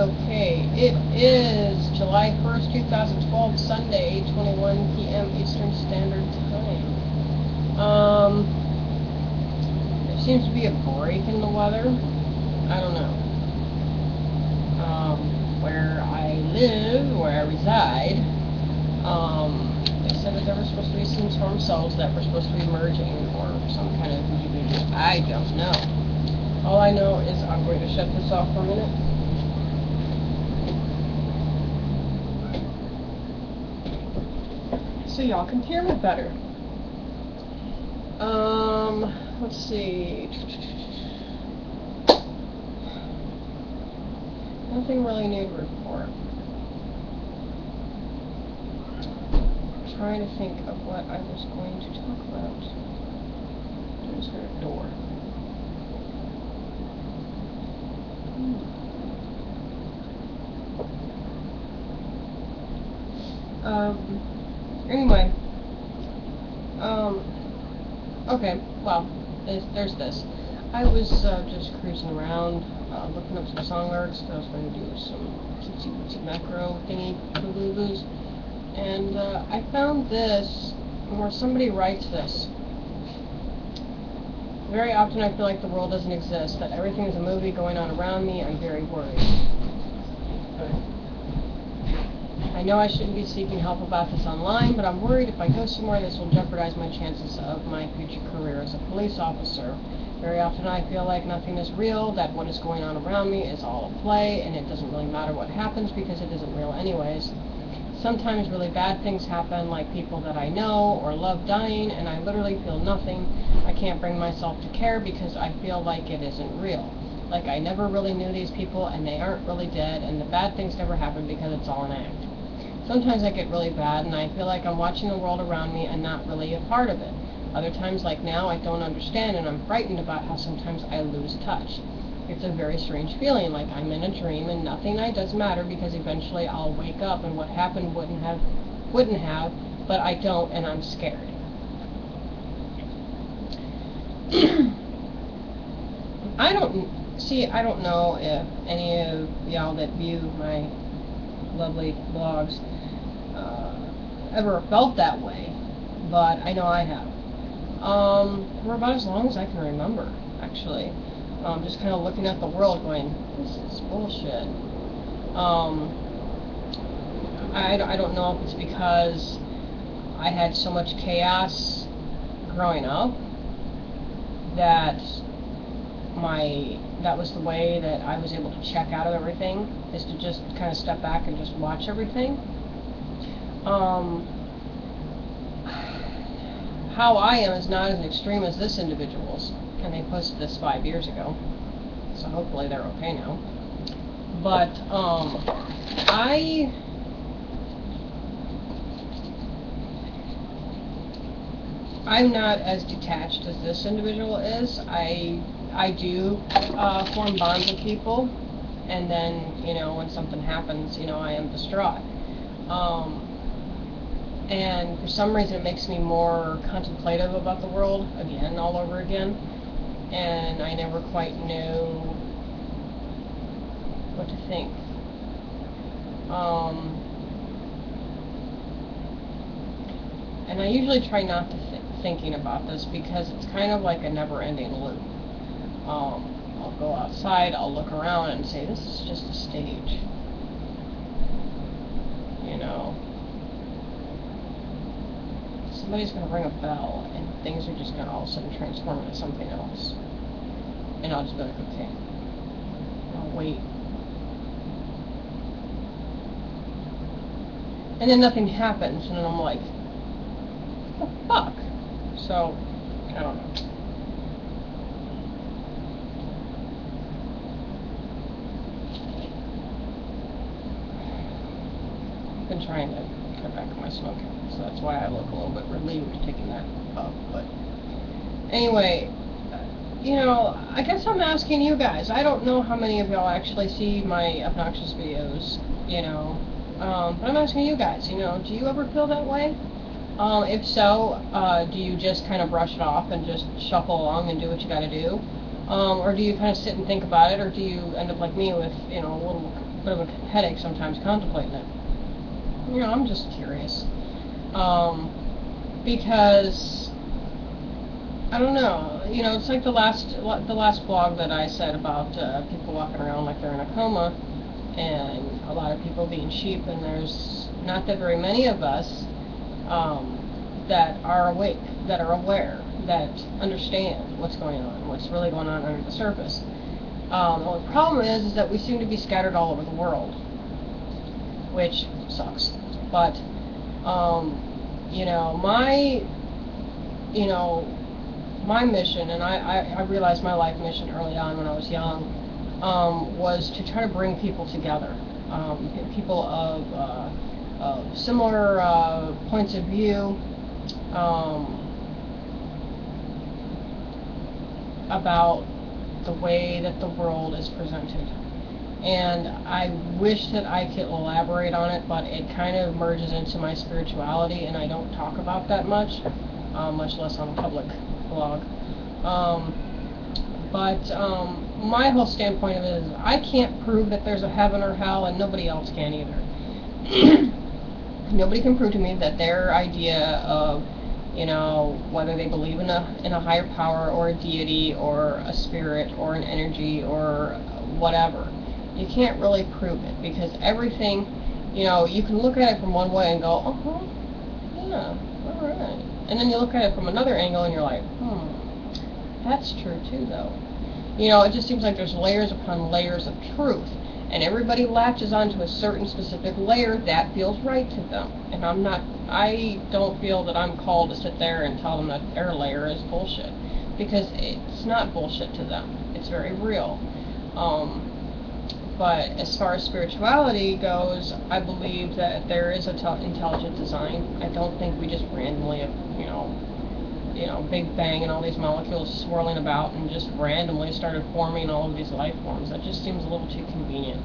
Okay, it is July 1st, 2012, Sunday, 8:21 p.m. Eastern Standard Time. There seems to be a break in the weather. I don't know. Where I live, where I reside, they said that there were supposed to be some storm cells that were supposed to be emerging, or some kind of I don't know. All I know is I'm going to shut this off for a minute. So y'all can hear me better. Let's see. Nothing really new to report. I'm trying to think of what I was going to talk about. There's her door. Anyway, okay, well, there's this. I was just cruising around, looking up some song lyrics. I was going to do some cutesy macro thingy boo-boo-boos, and I found this where somebody writes this. Very often I feel like the world doesn't exist, that everything is a movie going on around me. I'm very worried. I know I shouldn't be seeking help about this online, but I'm worried if I go somewhere this will jeopardize my chances of my future career as a police officer. Very often I feel like nothing is real, that what is going on around me is all a play, and it doesn't really matter what happens because it isn't real anyways. Sometimes really bad things happen, like people that I know or love dying, and I literally feel nothing. I can't bring myself to care because I feel like it isn't real. Like I never really knew these people and they aren't really dead, and the bad things never happen because it's all an act. Sometimes I get really bad and I feel like I'm watching the world around me and not really a part of it. Other times, like now, I don't understand and I'm frightened about how sometimes I lose touch. It's a very strange feeling, like I'm in a dream and nothing I does matter because eventually I'll wake up and what happened wouldn't have, but I don't and I'm scared. I don't know if any of y'all that view my lovely blogs ever felt that way, but I know I have. For about as long as I can remember, actually. Just kind of looking at the world going, this is bullshit. I don't know if it's because I had so much chaos growing up that was the way that I was able to check out of everything, is to just kind of step back and just watch everything. How I am is not as extreme as this individual's, and they posted this 5 years ago, so hopefully they're okay now. But I'm not as detached as this individual is. I do form bonds with people, and then, when something happens, I am distraught. And for some reason it makes me more contemplative about the world, again, all over again. And I never quite knew what to think. And I usually try not to thinking about this because it's kind of like a never-ending loop. I'll go outside, I'll look around and say, this is just a stage. Somebody's going to ring a bell and things are just going to all of a sudden transform into something else. And I'll just be like, okay. I'll wait. And then nothing happens, and then I'm like, what the fuck? So, I don't know. I've been trying to cut back on my smoking, so that's why I look a little bit relieved taking that up. But anyway, I guess I'm asking you guys. I don't know how many of y'all actually see my obnoxious videos, but I'm asking you guys, do you ever feel that way? If so, do you just kind of brush it off and just shuffle along and do what you gotta do? Or do you kind of sit and think about it, or do you end up like me with, a little bit of a headache sometimes contemplating it. You know, I'm just curious. Because I don't know. You know, it's like the last blog that I said about people walking around like they're in a coma, and a lot of people being sheep, and there's not that very many of us that are awake, that are aware, that understand what's going on, what's really going on under the surface. The problem is that we seem to be scattered all over the world, which sucks. But you know, my mission, and I realized my life mission early on when I was young, was to try to bring people together, people of similar points of view, about the way that the world is presented. And I wish that I could elaborate on it, but it kind of merges into my spirituality, and I don't talk about that much less on a public blog. My whole standpoint of it is I can't prove that there's a heaven or hell, and nobody else can either. Nobody can prove to me that their idea of, you know, whether they believe in a higher power or a deity or a spirit or an energy or whatever. You can't really prove it, because everything, you know, you can look at it from one way and go, yeah, alright. And then you look at it from another angle and you're like, that's true too, though. You know, it just seems like there's layers upon layers of truth, and everybody latches onto a certain specific layer that feels right to them. And I don't feel that I'm called to sit there and tell them that their layer is bullshit, because it's not bullshit to them. It's very real. But as far as spirituality goes, I believe that there is a intelligent design. I don't think we just randomly, you know, Big Bang and all these molecules swirling about and just randomly started forming all of these life forms. That just seems a little too convenient,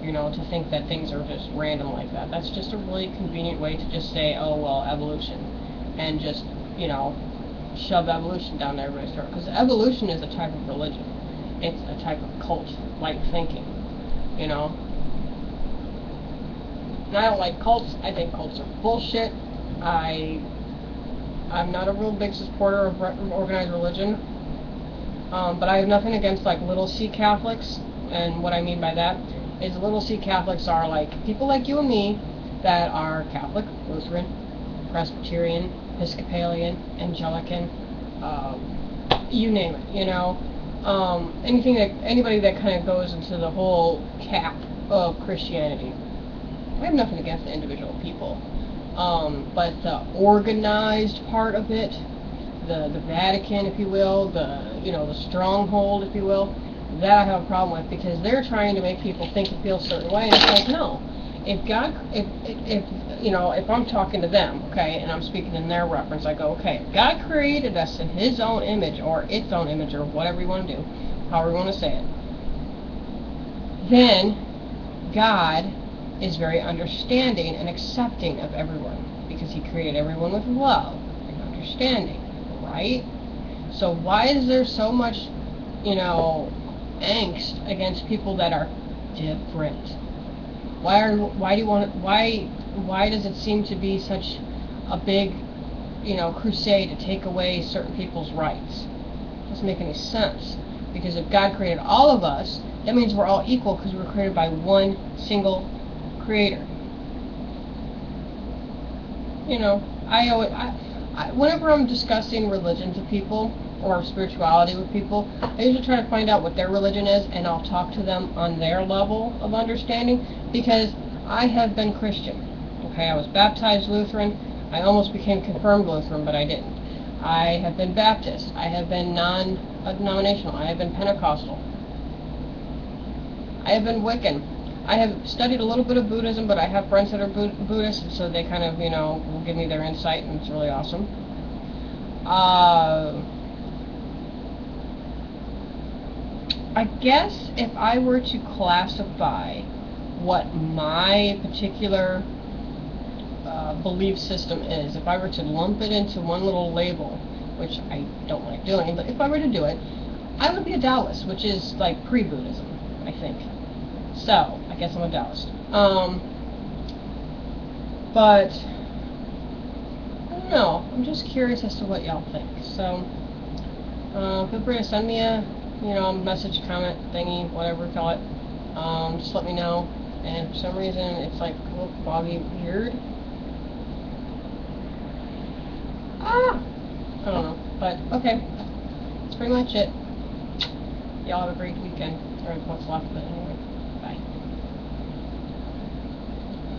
you know, to think that things are just random like that. That's just a really convenient way to just say, oh, well, evolution, and just, you know, shove evolution down everybody's throat. Because evolution is a type of religion. It's a type of cult-like thinking. You know, and I don't like cults. I think cults are bullshit. I'm not a real big supporter of organized religion, but I have nothing against like little C Catholics. And what I mean by that is little C Catholics are like people like you and me that are Catholic, Lutheran, Presbyterian, Episcopalian, Anglican, you name it. You know. Anybody that kind of goes into the whole cap of Christianity. I have nothing against the individual people, but the organized part of it, the Vatican, if you will, the stronghold, if you will, that I have a problem with, because they're trying to make people think and feel a certain way, and it's like, no. If I'm talking to them, okay, and I'm speaking in their reference, I go, okay, if God created us in His own image, or its own image, or whatever you want to do, however you want to say it, then God is very understanding and accepting of everyone, because He created everyone with love and understanding, right? So why is there so much, angst against people that are different? Why does it seem to be such a big, crusade to take away certain people's rights? It doesn't make any sense. Because if God created all of us, that means we're all equal, because we were created by one single creator. Whenever I'm discussing religion to people, or spirituality with people, I usually try to find out what their religion is, and I'll talk to them on their level of understanding, because I have been Christian. Okay, I was baptized Lutheran. I almost became confirmed Lutheran, but I didn't. I have been Baptist. I have been non-denominational. I have been Pentecostal. I have been Wiccan. I have studied a little bit of Buddhism, but I have friends that are Buddhists, so they kind of, will give me their insight, and it's really awesome. I guess if I were to classify what my particular belief system is, if I were to lump it into one little label, which I don't like doing, but if I were to do it, I would be a Taoist, which is like pre-Buddhism, I think. So, I guess I'm a doused. But, I don't know. I'm just curious as to what y'all think. So, feel free to send me a, message, comment, thingy, whatever you call it. Just let me know. And for some reason, it's like a little foggy, weird. I don't know. But, okay. That's pretty much it. Y'all have a great weekend. Or what's left of it, anyway.